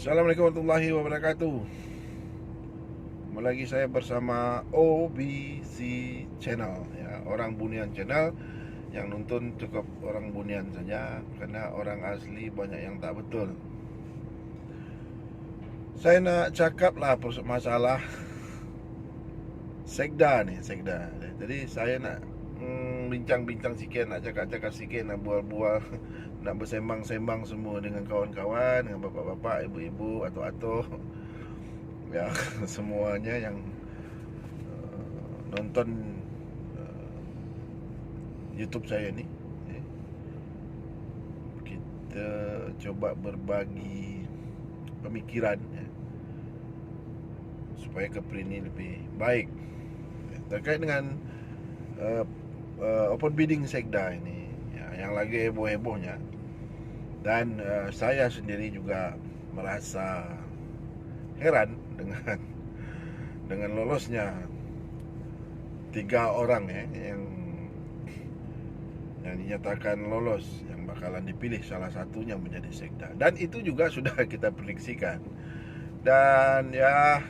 Assalamualaikum warahmatullahi wabarakatuh. Kembali lagi saya bersama OBC Channel ya, Orang Bunian Channel. Yang nonton cukup orang Bunian saja, karena orang asli banyak yang tak betul. Saya nak cakap lah masalah Sekda nih, Sekda. Jadi saya nak bincang-bincang sikit, nak cakap-cakap sikit, nak bual-bual, nak bersembang-sembang semua dengan kawan-kawan, dengan bapak-bapak, ibu-ibu, atuk-atuk ya, semuanya yang nonton YouTube saya ni. Kita coba berbagi pemikiran ya, supaya Kepri ini lebih baik terkait dengan open bidding Sekda ini ya, yang lagi heboh-hebohnya. Dan saya sendiri juga merasa heran dengan lolosnya 3 orang ya, yang dinyatakan lolos, yang bakalan dipilih salah satunya menjadi Sekda. Dan itu juga sudah kita prediksikan. Dan ya,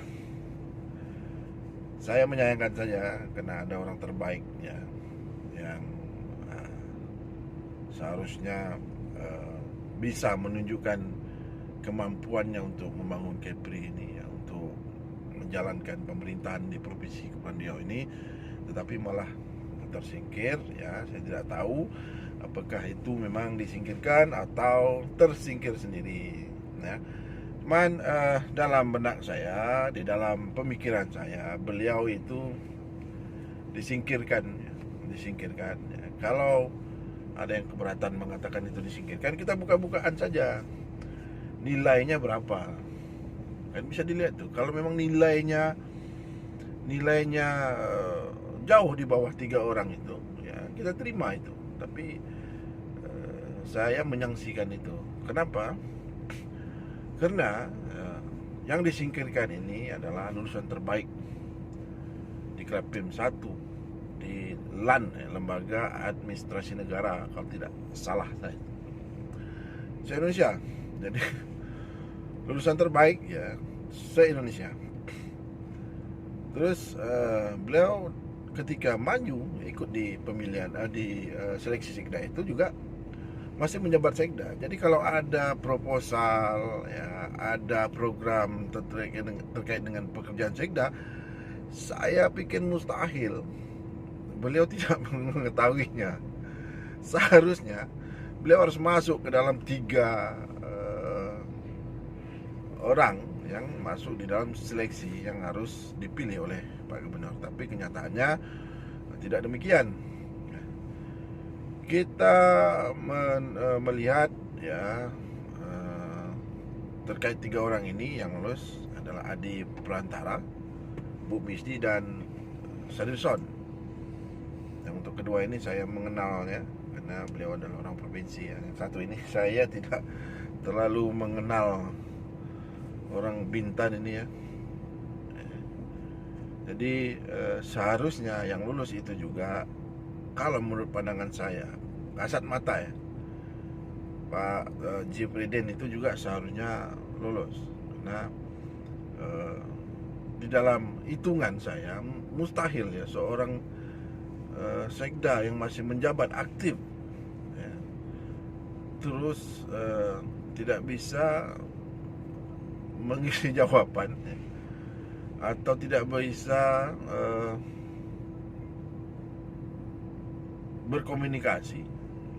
saya menyayangkan saja karena ada orang terbaik ya, yang seharusnya bisa menunjukkan kemampuannya untuk membangun Kepri ini ya, untuk menjalankan pemerintahan di Provinsi Kepulauan Riau ini, tetapi malah tersingkir ya. Saya tidak tahu apakah itu memang disingkirkan atau tersingkir sendiri ya. Cuman dalam benak saya, di dalam pemikiran saya, beliau itu disingkirkan ya. Disingkirkan ya. Kalau ada yang keberatan mengatakan itu disingkirkan, kita buka-bukaan saja nilainya berapa, kan bisa dilihat tuh. Kalau memang nilainya jauh di bawah 3 orang itu ya, kita terima itu. Tapi saya menyaksikan itu. Kenapa? Karena yang disingkirkan ini adalah lulusan terbaik di Krapim 1 di LAN ya, Lembaga Administrasi Negara, kalau tidak salah saya, se-Indonesia. Jadi lulusan terbaik ya se-Indonesia. Terus beliau ketika maju ikut di pemilihan di seleksi Sekda itu juga masih menjabat Sekda. Jadi kalau ada proposal ya, ada program terkait dengan pekerjaan Sekda, saya pikir mustahil beliau tidak mengetahuinya. Seharusnya beliau harus masuk ke dalam 3 orang yang masuk di dalam seleksi yang harus dipilih oleh Pak Gubernur. Tapi kenyataannya tidak demikian. Kita melihat ya, terkait 3 orang ini yang lulus adalah Adi Perantara, Bu Misdi, dan Sadilson. Yang untuk kedua ini saya mengenalnya karena beliau adalah orang provinsi ya. Yang satu ini saya tidak terlalu mengenal orang Bintan ini ya. Jadi seharusnya yang lulus itu juga, kalau menurut pandangan saya, kasat mata ya, Pak G. Presiden itu juga seharusnya lulus. Karena di dalam hitungan saya mustahil ya seorang Sekda yang masih menjabat aktif ya, terus tidak bisa mengisi jawaban ya, atau tidak bisa berkomunikasi.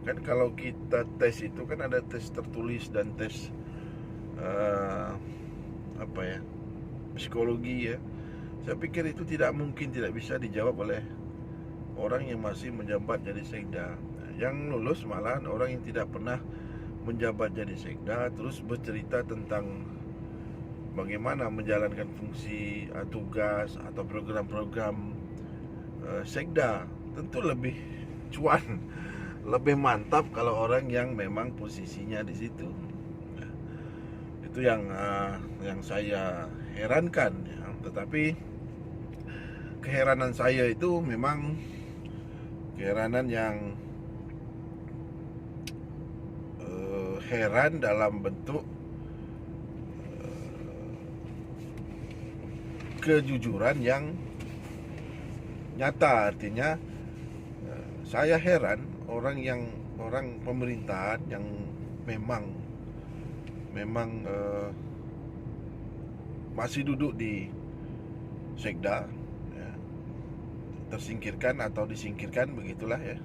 Kan kalau kita tes itu kan ada tes tertulis dan tes psikologi ya. Saya pikir itu tidak mungkin tidak bisa dijawab oleh orang yang masih menjabat jadi Sekda. Yang lulus malah orang yang tidak pernah menjabat jadi Sekda, terus bercerita tentang bagaimana menjalankan fungsi tugas atau program-program Sekda. Tentu lebih cuan, lebih mantap kalau orang yang memang posisinya di situ. Itu yang saya herankan ya. Tetapi keheranan saya itu memang keheranan yang heran dalam bentuk kejujuran yang nyata. Artinya saya heran orang pemerintahan yang memang masih duduk di sekda, ya, tersingkirkan atau disingkirkan, begitulah ya,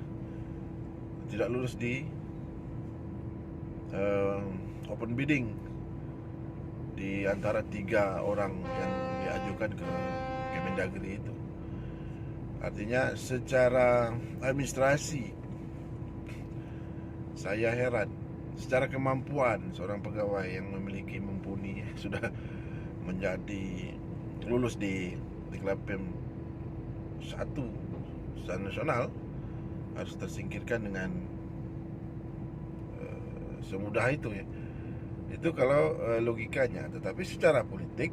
tidak lulus di open bidding di antara 3 orang yang diajukan ke Kemendagri itu. Artinya secara administrasi saya heran, secara kemampuan seorang pegawai yang memiliki mumpuni sudah menjadi lulus di Diklat.Pem 1 secara nasional harus tersingkirkan dengan semudah itu ya. Itu kalau logikanya. Tetapi secara politik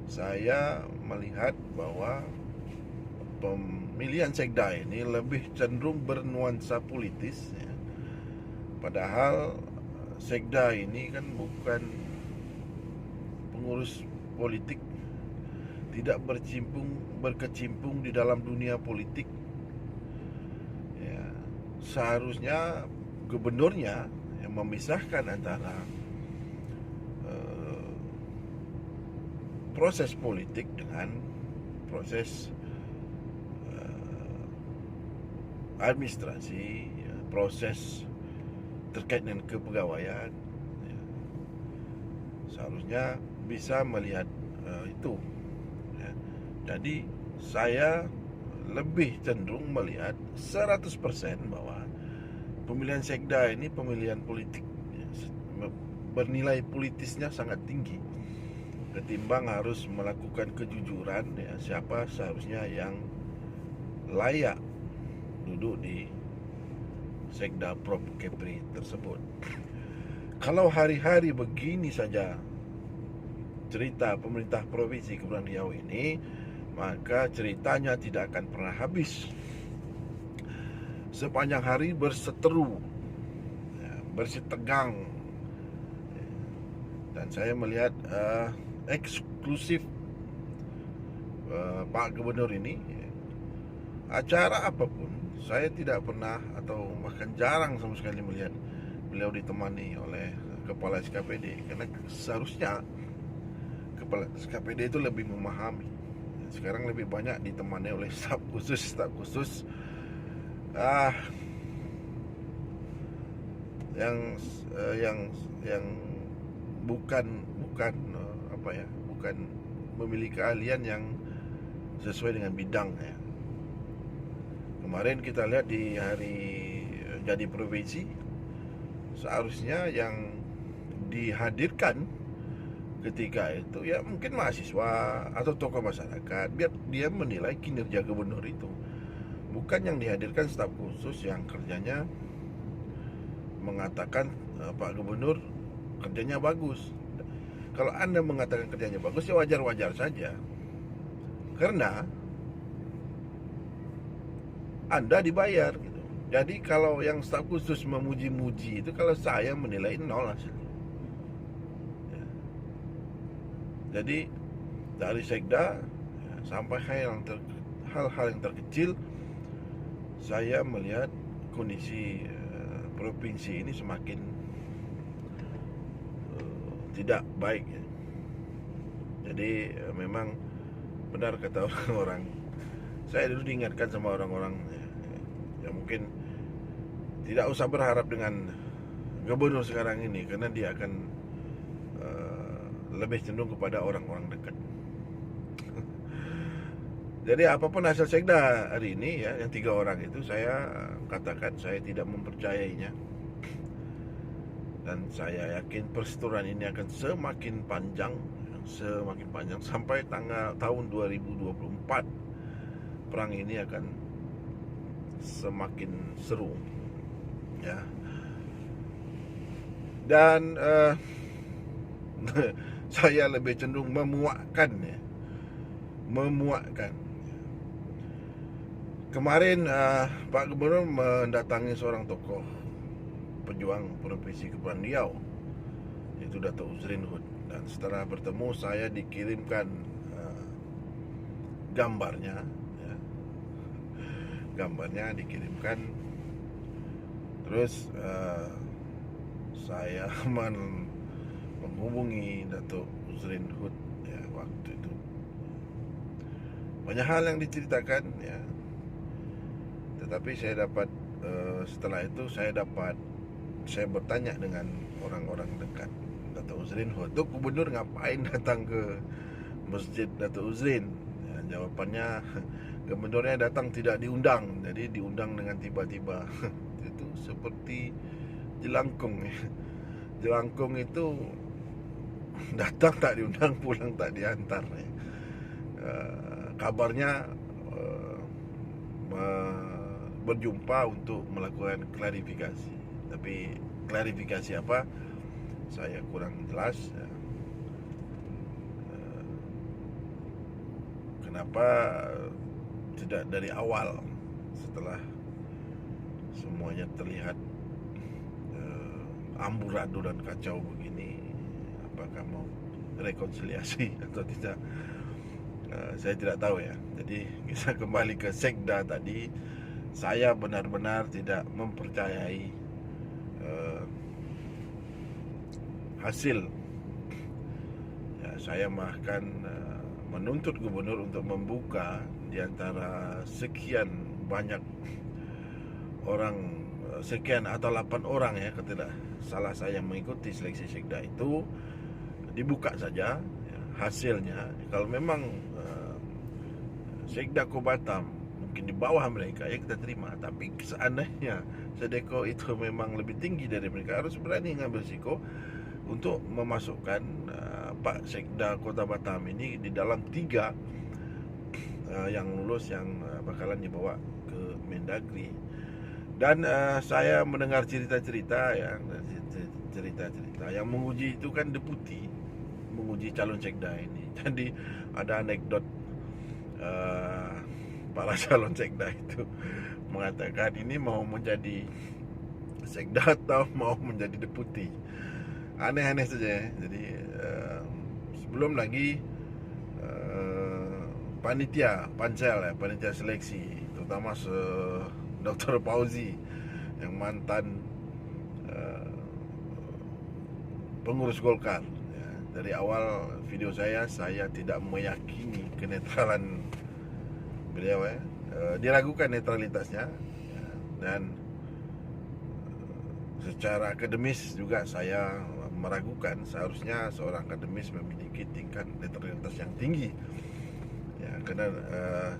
saya melihat bahwa pemilihan sekda ini lebih cenderung bernuansa politis ya. Padahal sekda ini kan bukan pengurus politik, tidak berkecimpung di dalam dunia politik ya. Seharusnya gubernurnya yang memisahkan antara proses politik dengan proses administrasi ya, proses terkait dengan kepegawaian ya. Seharusnya bisa melihat itu ya. Jadi saya lebih cenderung melihat 100% bahwa pemilihan sekda ini pemilihan politik ya, bernilai politisnya sangat tinggi ketimbang harus melakukan kejujuran ya, siapa seharusnya yang layak duduk di sekda Prof Kepri tersebut. Kalau hari-hari begini saja cerita pemerintah Provinsi Kepulauan Riau ini, maka ceritanya tidak akan pernah habis. Sepanjang hari berseteru ya, bersitegang ya. Dan saya melihat eksklusif Pak Gubernur ini ya, acara apapun saya tidak pernah atau bahkan jarang sama sekali melihat beliau ditemani oleh kepala SKPD, karena seharusnya kepala SKPD itu lebih memahami. Sekarang lebih banyak ditemani oleh staf khusus yang bukan memiliki keahlian yang sesuai dengan bidang ya. Kemarin kita lihat di hari jadi provinsi, seharusnya yang dihadirkan ketika itu ya mungkin mahasiswa atau tokoh masyarakat, biar dia menilai kinerja gubernur itu. Bukan yang dihadirkan staf khusus yang kerjanya mengatakan Pak Gubernur kerjanya bagus. Kalau Anda mengatakan kerjanya bagus ya wajar-wajar saja, karena Anda dibayar gitu. Jadi kalau yang staf khusus memuji-muji itu, kalau saya menilai nol hasilnya ya. Jadi dari sekda ya, sampai hal-hal yang terkecil, saya melihat kondisi provinsi ini semakin tidak baik ya. Jadi memang benar kata orang-orang. Saya dulu diingatkan sama orang-orang ya mungkin tidak usah berharap dengan gubernur sekarang ini, karena dia akan lebih cenderung kepada orang-orang dekat. Jadi apapun hasil sekda hari ini ya, yang 3 orang itu saya katakan saya tidak mempercayainya. Dan saya yakin perseteruan ini akan semakin panjang sampai tahun 2024. Perang ini akan semakin seru ya. Dan saya lebih cenderung memuakkan. Kemarin Pak Gubernur mendatangi seorang tokoh pejuang Provinsi Kepulauan Riau, yaitu Dato' Uzrin Hud. Dan setelah bertemu, saya dikirimkan gambarnya, ya. Gambarnya dikirimkan. Terus saya menghubungi Datuk Uzrin Hud, ya, waktu itu banyak hal yang diceritakan, ya. Tetapi saya dapat setelah itu saya bertanya dengan orang-orang dekat Datuk Uzrin Hud, "Tuh gubernur ngapain datang ke Masjid Datuk Uzrin?" Ya, jawapannya, gubernurnya datang tidak diundang, jadi diundang dengan tiba-tiba. Itu seperti jelangkung, ya. Jelangkung itu datang tak diundang, pulang tak diantar, ya. Kabarnya berjumpa untuk melakukan klarifikasi, tapi klarifikasi apa saya kurang jelas, ya. Kenapa tidak dari awal setelah semuanya terlihat amburadul dan kacau begini? Apakah mau rekonsiliasi atau tidak? Saya tidak tahu, ya. Jadi kita kembali ke sekda tadi. Saya benar-benar tidak mempercayai hasil. Ya, saya bahkan menuntut gubernur untuk membuka di antara sekian banyak orang, sekian atau 8 orang, ya, tidak salah saya mengikuti seleksi sekda itu, dibuka saja, ya, hasilnya. Kalau memang sekda Ko Batam mungkin di bawah mereka, ya kita terima. Tapi seandainya Sedeko itu memang lebih tinggi dari mereka, harus berani ngambil risiko untuk memasukkan Pak Sekda Kota Batam ini di dalam 3 yang lulus, yang bakalan dibawa ke Mendagri. Dan saya mendengar cerita-cerita, ya, cerita-cerita yang menguji itu kan deputi, menguji calon sekda ini. Jadi ada anekdot para calon sekda itu mengatakan ini mau menjadi sekda atau mau menjadi deputi. Aneh-aneh saja, ya. Jadi sebelum lagi panitia pansel, ya, panitia seleksi, terutama Dr. Fauzi yang mantan pengurus Golkar, ya. Dari awal video saya tidak meyakini kenetralan beliau, ya. Diragukan netralitasnya, ya. Dan secara akademis juga saya meragukan. Seharusnya seorang akademis memiliki tingkat netralitas yang tinggi, ya, karena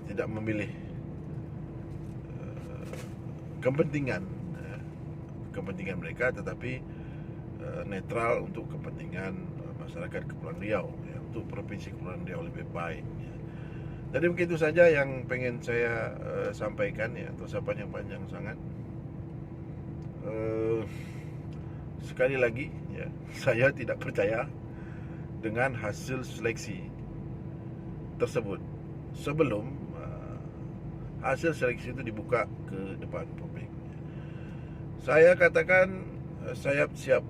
tidak memilih kepentingan mereka, tetapi netral untuk kepentingan masyarakat Kepulauan Riau, ya, untuk provinsi Kepulauan Riau lebih baik, ya. Jadi begitu saja yang pengen saya sampaikan, ya, untuk saya panjang-panjang sangat. Sekali lagi, ya, saya tidak percaya dengan hasil seleksi tersebut sebelum hasil seleksi itu dibuka ke depan publik. Saya katakan saya siap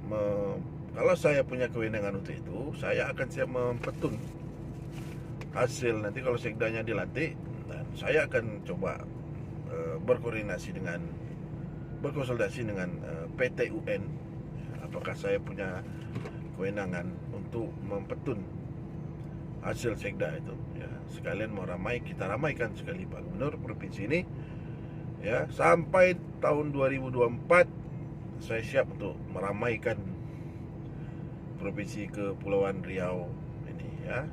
kalau saya punya kewenangan untuk itu, saya akan siap mempetun hasil nanti kalau sekdanya dilantik, dan saya akan coba berkonsultasi dengan PT UN, apakah saya punya kewenangan untuk mempetun hasil sekda itu, ya. Sekalian mau kita ramaikan sekali Pak Gubernur provinsi ini, ya, sampai tahun 2024 saya siap untuk meramaikan provinsi Kepulauan Riau ini, ya.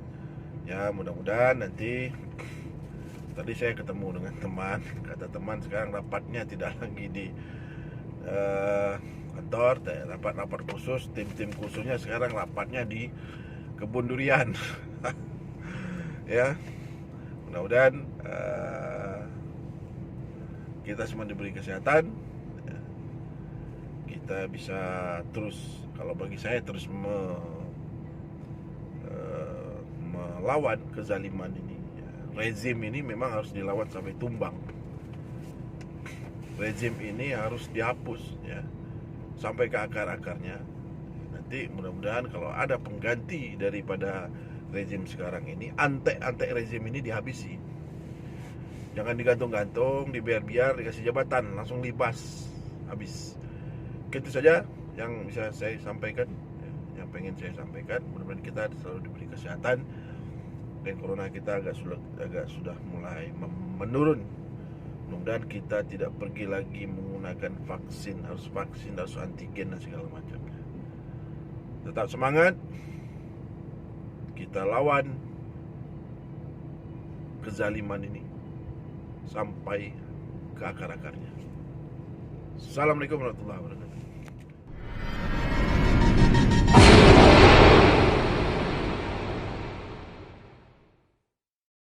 Ya, mudah-mudahan nanti. Tadi saya ketemu dengan teman, kata teman sekarang rapatnya tidak lagi di kantor, rapat khusus, tim khususnya sekarang rapatnya di kebun durian. Ya, mudah-mudahan kita semua diberi kesehatan, ya. Kita bisa terus, kalau bagi saya terus melawan kezaliman ini, ya. Rezim ini memang harus dilawan sampai tumbang. Rezim ini harus dihapus, ya, sampai ke akar-akarnya. Nanti mudah-mudahan kalau ada pengganti daripada rezim sekarang ini, antek-antek rezim ini dihabisi. Jangan digantung-gantung, dibiar-biar, dikasih jabatan, langsung libas, habis. Oke, itu saja yang bisa saya sampaikan, yang pengen saya sampaikan. Mudah-mudahan kita selalu diberi kesehatan dan corona kita agak sudah mulai menurun. Mudah-mudahan kita tidak pergi lagi menggunakan vaksin, harus antigen dan segala macam. Tetap semangat, kita lawan kezaliman ini sampai ke akar-akarnya. Assalamualaikum warahmatullahi wabarakatuh.